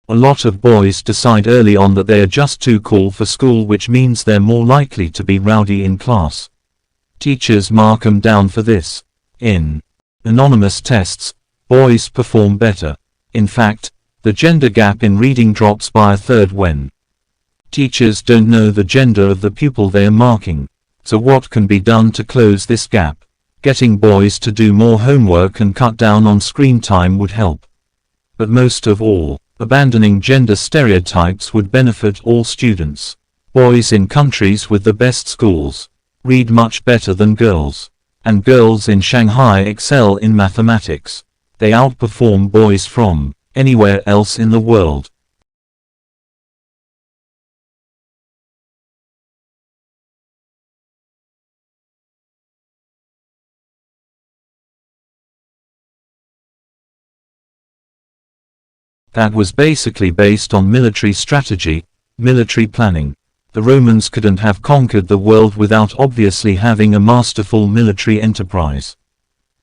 A lot of boys decide early on that they are just too cool for school, which means they're more likely to be rowdy in class. Teachers mark 'em down for this. In anonymous tests, boys perform better. In fact, the gender gap in reading drops by a third when teachers don't know the gender of the pupil they are marking. So what can be done to close this gap? Getting boys to do more homework and cut down on screen time would help. But most of all, abandoning gender stereotypes would benefit all students. Boys in countries with the best schools read much better than girls. And girls in Shanghai excel in mathematics. They outperform boys from anywhere else in the world. That was basically based on military strategy, military planning. The Romans couldn't have conquered the world without obviously having a masterful military enterprise.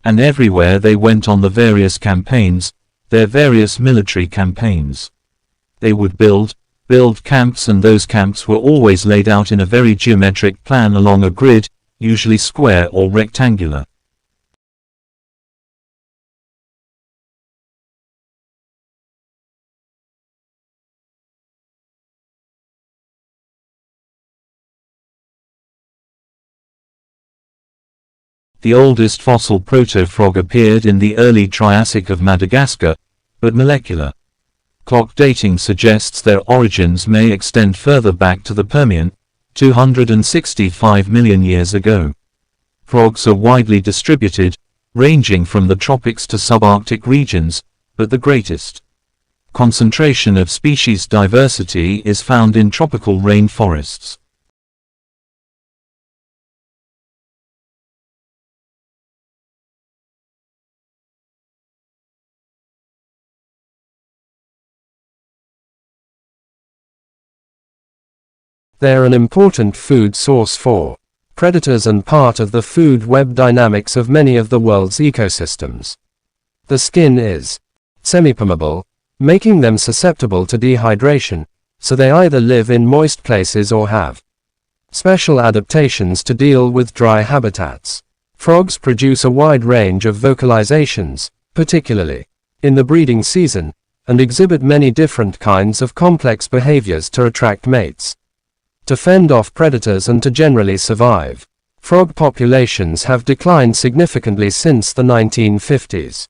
And everywhere they went on the various campaigns, their various military campaigns, they would build camps, and those camps were always laid out in a very geometric plan along a grid, usually square or rectangular. The oldest fossil protofrog appeared in the early Triassic of Madagascar, but molecular clock dating suggests their origins may extend further back to the Permian, 265 million years ago. Frogs are widely distributed, ranging from the tropics to subarctic regions, but the greatest concentration of species diversity is found in tropical rainforests. They're an important food source for predators and part of the food web dynamics of many of the world's ecosystems. The skin is semi-permeable, making them susceptible to dehydration, so they either live in moist places or have special adaptations to deal with dry habitats. Frogs produce a wide range of vocalizations, particularly in the breeding season, and exhibit many different kinds of complex behaviors to attract mates, to fend off predators, and to generally survive. Frog populations have declined significantly since the 1950s.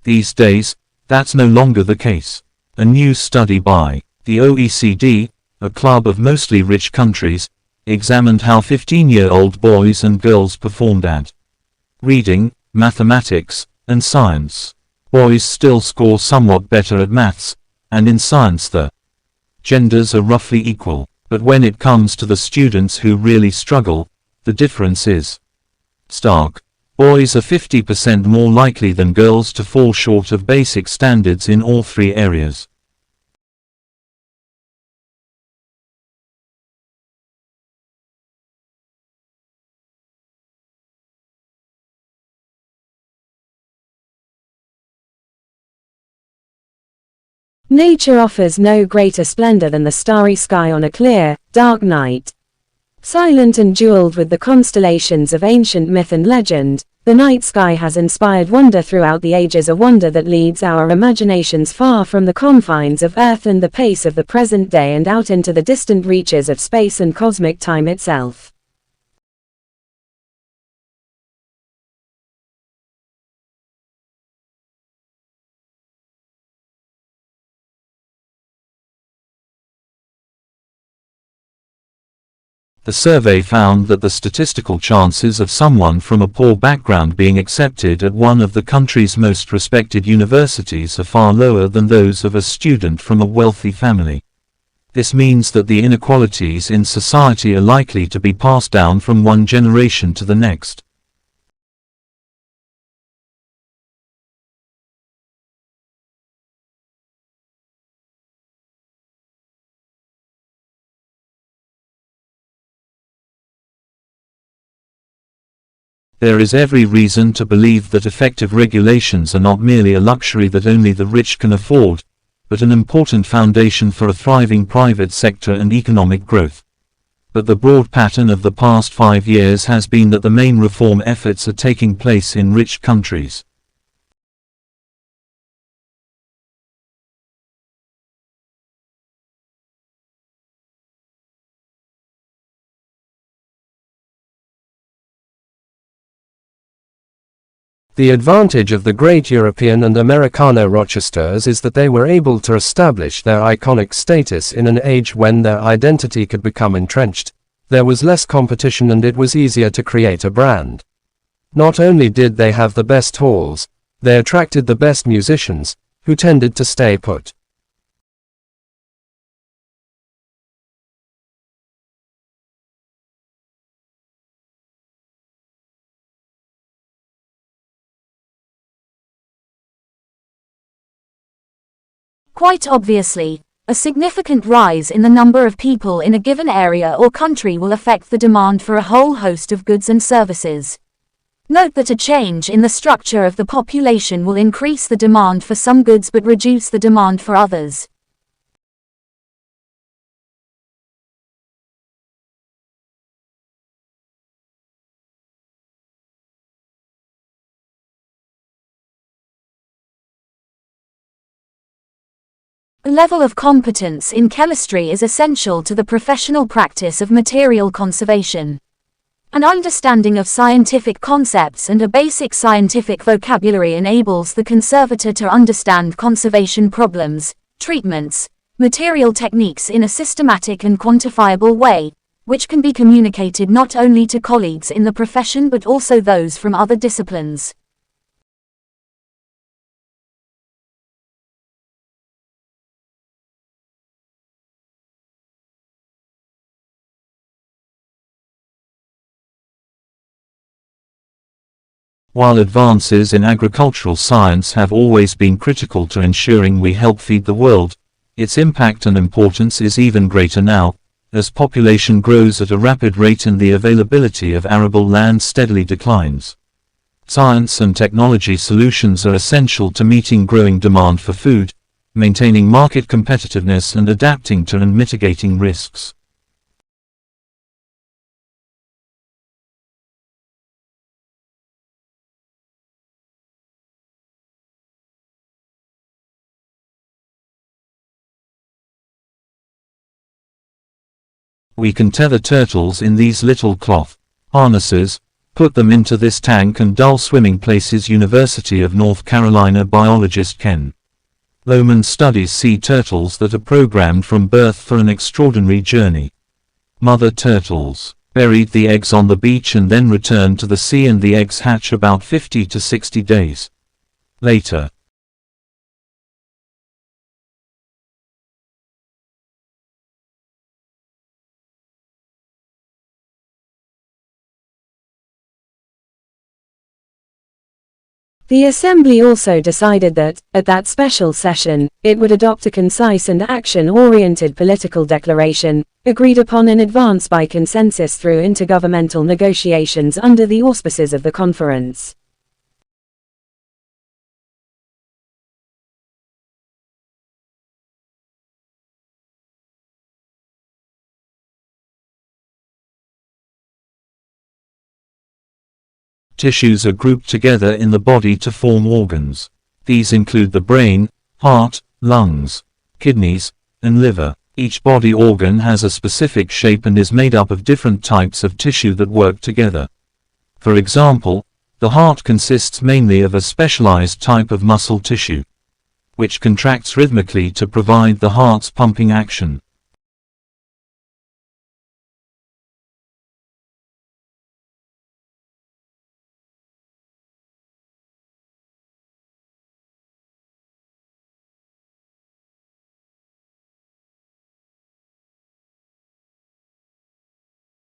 These days, that's no longer the case. A new study by the OECD, a club of mostly rich countries, examined how 15-year-old boys and girls performed at reading, mathematics, and science. Boys still score somewhat better at maths, and in science the genders are roughly equal, but when it comes to the students who really struggle, the difference is stark. Boys are 50% more likely than girls to fall short of basic standards in all three areas. Nature offers no greater splendor than the starry sky on a clear, dark night. Silent and jeweled with the constellations of ancient myth and legend, the night sky has inspired wonder throughout the ages, a wonder that leads our imaginations far from the confines of Earth and the pace of the present day and out into the distant reaches of space and cosmic time itself. The survey found that the statistical chances of someone from a poor background being accepted at one of the country's most respected universities are far lower than those of a student from a wealthy family. This means that the inequalities in society are likely to be passed down from one generation to the next. There is every reason to believe that effective regulations are not merely a luxury that only the rich can afford, but an important foundation for a thriving private sector and economic growth. But the broad pattern of the past 5 years has been that the main reform efforts are taking place in rich countries. The advantage of the great European and Americano Rochesters is that they were able to establish their iconic status in an age when their identity could become entrenched. There was less competition and it was easier to create a brand. Not only did they have the best halls, they attracted the best musicians, who tended to stay put. Quite obviously, a significant rise in the number of people in a given area or country will affect the demand for a whole host of goods and services. Note that a change in the structure of the population will increase the demand for some goods but reduce the demand for others. A level of competence in chemistry is essential to the professional practice of material conservation. An understanding of scientific concepts and a basic scientific vocabulary enables the conservator to understand conservation problems, treatments, material techniques in a systematic and quantifiable way, which can be communicated not only to colleagues in the profession but also those from other disciplines. While advances in agricultural science have always been critical to ensuring we help feed the world, its impact and importance is even greater now, as population grows at a rapid rate and the availability of arable land steadily declines. Science and technology solutions are essential to meeting growing demand for food, maintaining market competitiveness and adapting to and mitigating risks. We can tether turtles in these little cloth harnesses, put them into this tank and dull swimming places. University of North Carolina biologist Ken Lohman studies sea turtles that are programmed from birth for an extraordinary journey. Mother turtles buried the eggs on the beach and then returned to the sea, and the eggs hatch about 50 to 60 days later. The Assembly also decided that, at that special session, it would adopt a concise and action-oriented political declaration, agreed upon in advance by consensus through intergovernmental negotiations under the auspices of the conference. Tissues are grouped together in the body to form organs. These include the brain, heart, lungs, kidneys, and liver. Each body organ has a specific shape and is made up of different types of tissue that work together. For example, the heart consists mainly of a specialized type of muscle tissue, which contracts rhythmically to provide the heart's pumping action.